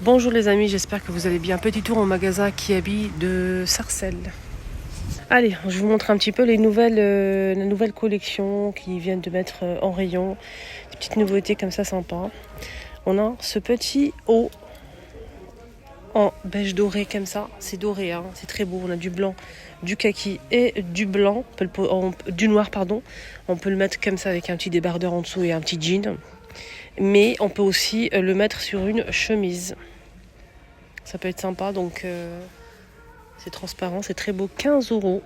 Bonjour les amis, j'espère que vous allez bien. Petit tour au magasin Kiabi de Sarcelles. Allez, je vous montre un petit peu la nouvelle collection qui viennent de mettre en rayon. Des petites nouveautés comme ça sympa. On a ce petit haut en beige doré comme ça. C'est doré, hein, c'est très beau. On a du blanc, du kaki et du blanc, du noir pardon. On peut le mettre comme ça avec un petit débardeur en dessous et un petit jean. Mais on peut aussi le mettre sur une chemise. Ça peut être sympa, donc c'est transparent, c'est très beau, 15 €.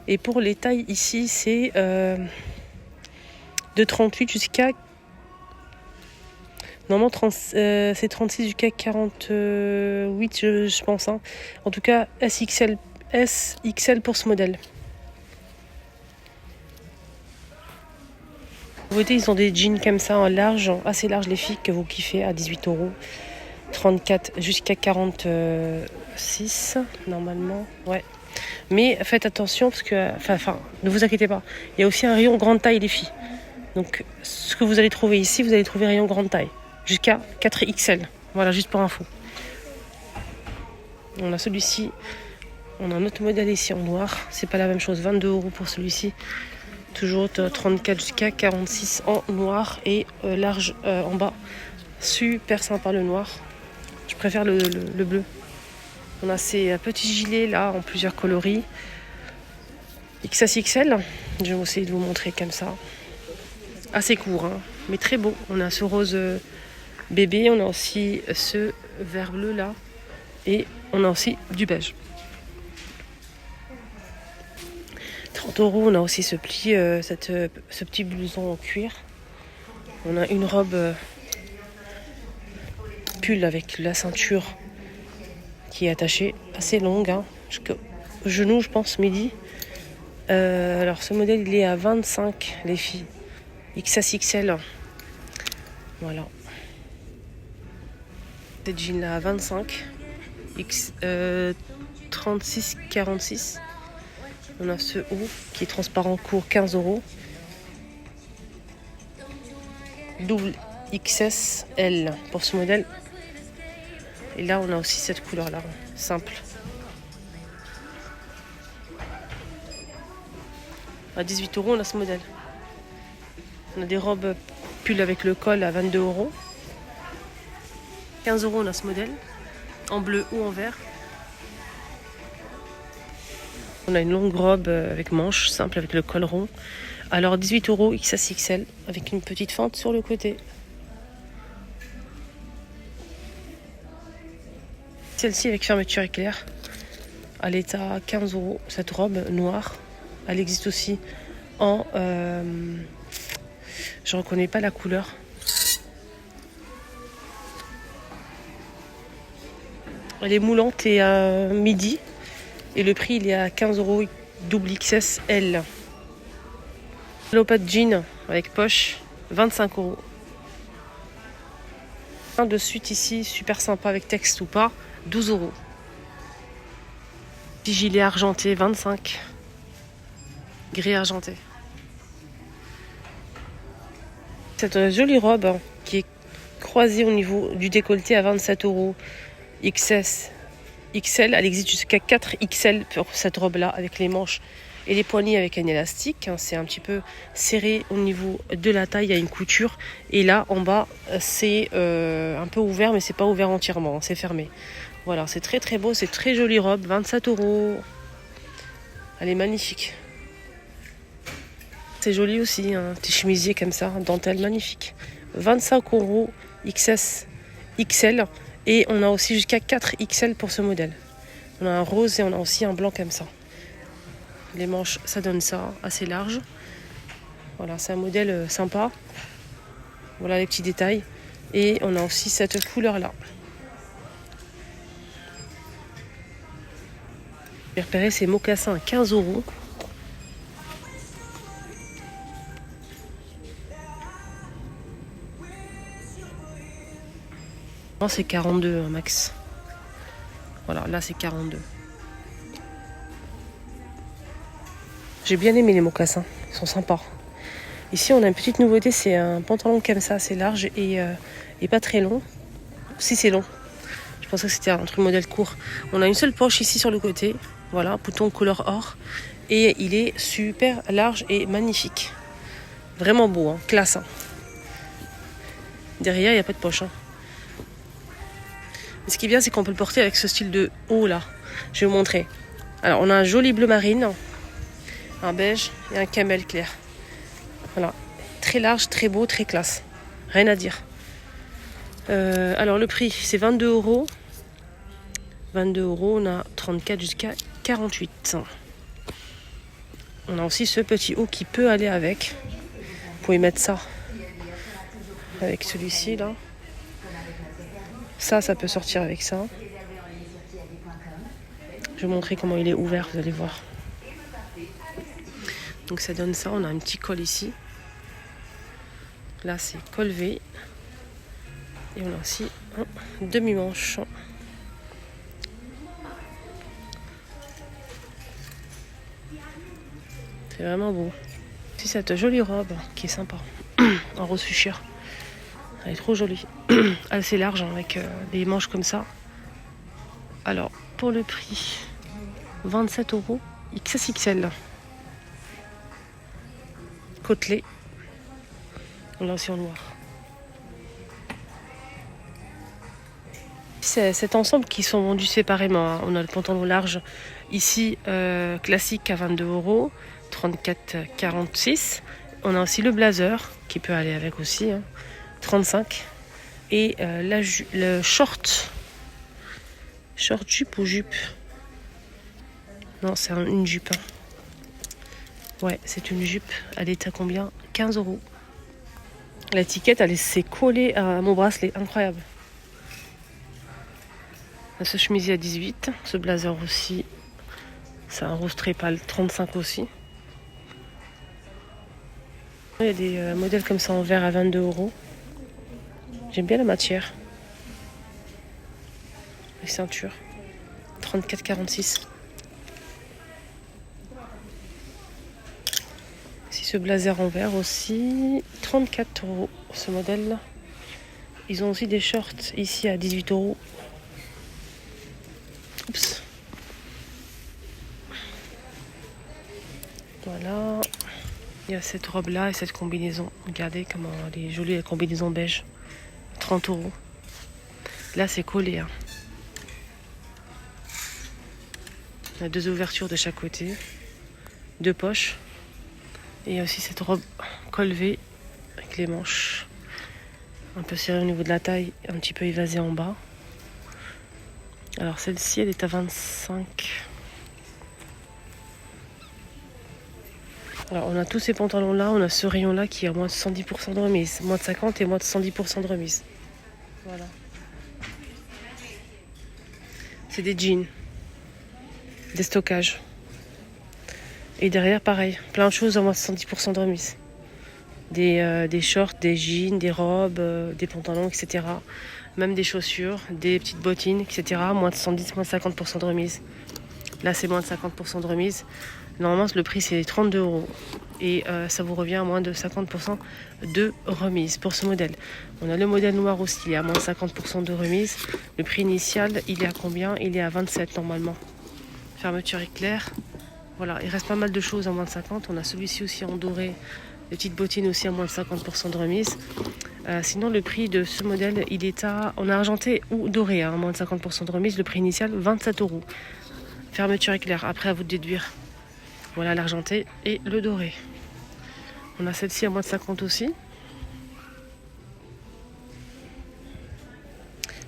Et pour les tailles ici, c'est de 38 jusqu'à... Normalement, c'est 36 jusqu'à 48, je pense. Hein. En tout cas, SXL pour ce modèle. Ils ont des jeans comme ça, en large, assez large, les filles, que vous kiffez, à 18 €. 34 jusqu'à 46 normalement, ouais. Mais faites attention parce que, ne vous inquiétez pas, il y a aussi un rayon grande taille les filles. Donc ce que vous allez trouver ici, vous allez trouver rayon grande taille jusqu'à 4XL. Voilà, juste pour info. On a celui-ci, on a un autre modèle ici en noir. C'est pas la même chose, 22 € pour celui-ci. Toujours 34 jusqu'à 46 en noir et large en bas. Super sympa le noir. Je préfère le bleu. On a ces petits gilets là en plusieurs coloris. XXL. Je vais essayer de vous montrer comme ça. Assez court, hein, mais très beau. On a ce rose bébé. On a aussi ce vert bleu là. Et on a aussi du beige. 30 €. On a aussi ce petit blouson en cuir. On a une robe pull avec la ceinture qui est attachée, assez longue, hein, jusqu'au genou, je pense, midi. Alors ce modèle il est à 25 les filles, XXL. Voilà. Cette jean là à 25, 36-46. On a ce haut qui est transparent court, 15 €. Double XSL pour ce modèle. Et là, on a aussi cette couleur-là, simple. À 18 €, on a ce modèle. On a des robes pull avec le col à 22 €. 15 €, on a ce modèle, en bleu ou en vert. On a une longue robe avec manches, simple, avec le col rond. Alors 18 € XXL, avec une petite fente sur le côté. Celle-ci avec fermeture éclair. Elle est à 15 €, cette robe noire. Elle existe aussi en... je reconnais pas la couleur. Elle est moulante et à midi. Et le prix, il est à 15 € double XSL. Salopette jean avec poche, 25 €. Un de suite ici, super sympa avec texte ou pas, 12 €. Petit gilet argenté, 25. Gris argenté. Cette jolie robe qui est croisée au niveau du décolleté à 27 € XL. Elle existe jusqu'à 4XL pour cette robe-là avec les manches et les poignées avec un élastique. C'est un petit peu serré au niveau de la taille, il y a une couture. Et là, en bas, c'est un peu ouvert, mais c'est pas ouvert entièrement, c'est fermé. Voilà, c'est très très beau, c'est très jolie robe, 27 €. Elle est magnifique. C'est joli aussi, un petit chemisier comme ça, dentelle magnifique. 25 € XL. Et on a aussi jusqu'à 4XL pour ce modèle. On a un rose et on a aussi un blanc comme ça. Les manches, ça donne ça, assez large. Voilà, c'est un modèle sympa. Voilà les petits détails. Et on a aussi cette couleur-là. J'ai repéré ces mocassins à 15 €. C'est 42 max. Voilà, là c'est 42. J'ai bien aimé les mocassins, ils sont sympas. Ici on a une petite nouveauté, c'est un pantalon comme ça, assez large et pas très long. Si c'est long, pensais que c'était un truc modèle court. On a une seule poche ici sur le côté. Voilà, bouton couleur or. Et il est super large et magnifique. Vraiment beau, hein, classe. Hein. Derrière, il n'y a pas de poche. Hein. Et ce qui est bien, c'est qu'on peut le porter avec ce style de haut là. Je vais vous montrer. Alors, on a un joli bleu marine, un beige et un camel clair. Voilà, très large, très beau, très classe. Rien à dire. Alors, le prix, c'est 22 €. 22 €, on a 34 jusqu'à 48. On a aussi ce petit haut qui peut aller avec. Vous pouvez mettre ça avec celui-ci là. Ça peut sortir avec ça. Je vais vous montrer comment il est ouvert, vous allez voir. Donc ça donne ça, on a un petit col ici. Là c'est col V. Et on a aussi un demi-manche. C'est vraiment beau. C'est cette jolie robe qui est sympa. En rose fuchsia. Elle est trop jolie. Assez large hein, avec des manches comme ça. Alors, pour le prix, 27 € XXL. Côtelé. On l'a aussi en noir. C'est cet ensemble qui sont vendus séparément. Hein. On a le pantalon large ici, classique à 22 €, 34,46. On a aussi le blazer qui peut aller avec aussi, hein, 35. Et le short jupe ou jupe. Non, c'est une jupe. Hein. Ouais, c'est une jupe. Elle est à combien? 15 €. L'étiquette, elle s'est collée à mon bracelet. Incroyable. Ce chemisier à 18. Ce blazer aussi. C'est un rose très pâle. 35 aussi. Il y a des modèles comme ça en vert à 22 €. J'aime bien la matière. Les ceintures. 34,46. Si ce blazer en vert aussi. 34 € ce modèle. Ils ont aussi des shorts ici à 18 €. Oups. Voilà. Il y a cette robe là et cette combinaison. Regardez comment elle est jolie, la combinaison beige. 30 €. Là c'est collé. Hein. Il y a 2 ouvertures de chaque côté. 2 poches. Et aussi cette robe col V avec les manches. Un peu serrée au niveau de la taille, un petit peu évasée en bas. Alors celle-ci elle est à 25. Alors on a tous ces pantalons là, on a ce rayon là qui est à moins de 110% de remise. Moins de 50 et moins de 110% de remise. Voilà. C'est des jeans. Des stockages. Et derrière pareil, plein de choses à moins de 110% de remise. Des shorts, des jeans, des robes, des pantalons, etc. Même des chaussures, des petites bottines, etc. Moins de 110, moins de 50% de remise. Là c'est moins de 50% de remise. Normalement le prix c'est 32 €. Et ça vous revient à moins de 50% de remise pour ce modèle. On a le modèle noir aussi, il est à moins de 50% de remise. Le prix initial, il est à combien? Il est à 27 normalement. Fermeture éclair. Voilà, il reste pas mal de choses à moins de 50. On a celui-ci aussi en doré. Les petites bottines aussi à moins de 50% de remise. Sinon, le prix de ce modèle, il est en argenté ou doré, à moins de 50% de remise. Le prix initial, 27 €. Fermeture éclair, après à vous de déduire. Voilà l'argenté et le doré. On a celle-ci à moins de 50 aussi.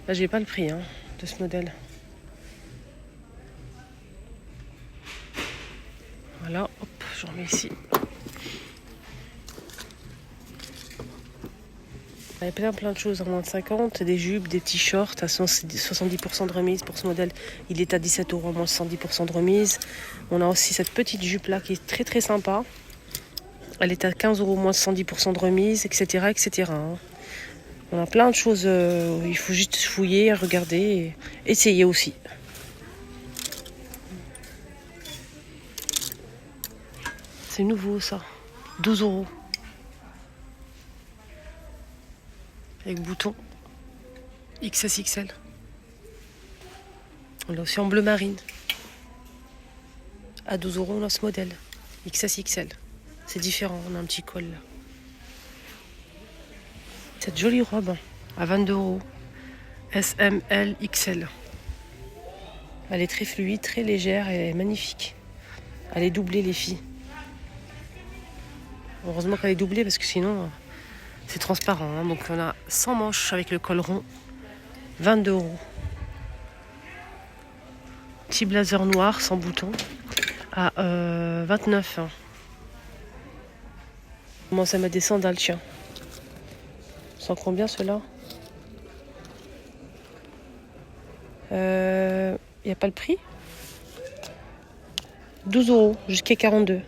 Là, j'ai pas le prix de ce modèle. Voilà, hop, je remets ici. Il y a plein de choses à moins de 50, des jupes, des petits shorts à 70% de remise pour ce modèle. Il est à 17 € à moins de 110% de remise. On a aussi cette petite jupe là qui est très très sympa. Elle est à 15 € moins de 110% de remise, etc. etc. On a plein de choses, il faut juste fouiller, regarder et essayer aussi. C'est nouveau ça, 12 €. Avec bouton XSXL. On l'a aussi en bleu marine. À 12 euros, on a ce modèle. XS/XL. C'est différent, on a un petit col là. Cette jolie robe à 22 euros. SML XL. Elle est très fluide, très légère et magnifique. Elle est doublée, les filles. Heureusement qu'elle est doublée parce que sinon c'est transparent. Hein. Donc on a 100 manches avec le col rond. 22 euros. Petit blazer noir sans bouton à 29. Hein. On commence à mettre des sandales, tiens. Sans combien ceux-là? Il n'y a pas le prix? 12 euros jusqu'à 42.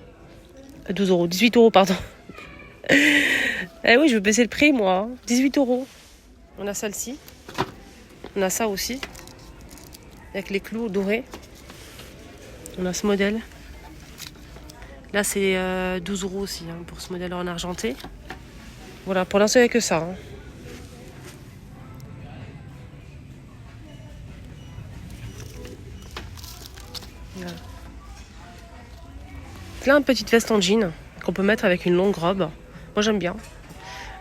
12 euros, 18 euros, pardon. Eh oui, je veux baisser le prix, moi. 18 euros. On a celle-ci. On a ça aussi. Avec les clous dorés. On a ce modèle. Là, c'est 12 euros aussi hein, pour ce modèle en argenté. Voilà, pour l'instant, il n'y a que ça. Hein. Voilà. Plein de petites vestes en jean qu'on peut mettre avec une longue robe. Moi, j'aime bien.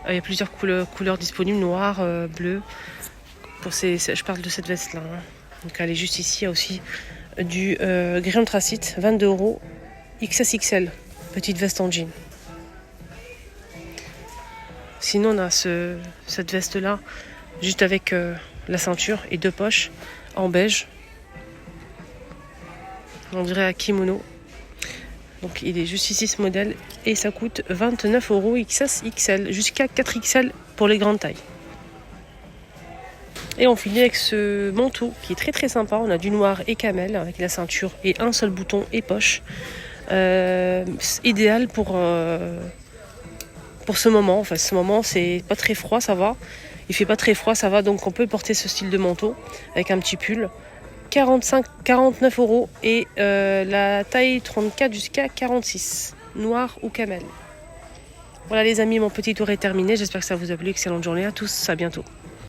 Il y a plusieurs couleurs disponibles, noir, bleu. Je parle de cette veste-là. Hein. Donc, elle est juste ici. Il y a aussi du gris anthracite, 22 euros, XSXL. Petite veste en jean. Sinon, on a cette veste-là, juste avec la ceinture et 2 poches en beige. On dirait un kimono. Donc, il est juste ici ce modèle et ça coûte 29 euros XSXL, jusqu'à 4XL pour les grandes tailles. Et on finit avec ce manteau qui est très très sympa. On a du noir et camel avec la ceinture et un seul bouton et poche. Idéal pour ce moment. Enfin, ce moment, c'est pas très froid, ça va. Il fait pas très froid, ça va. Donc, on peut porter ce style de manteau avec un petit pull. 49 euros et la taille 34 jusqu'à 46. Noir ou camel. Voilà les amis, mon petit tour est terminé. J'espère que ça vous a plu. Excellente journée à tous. À bientôt.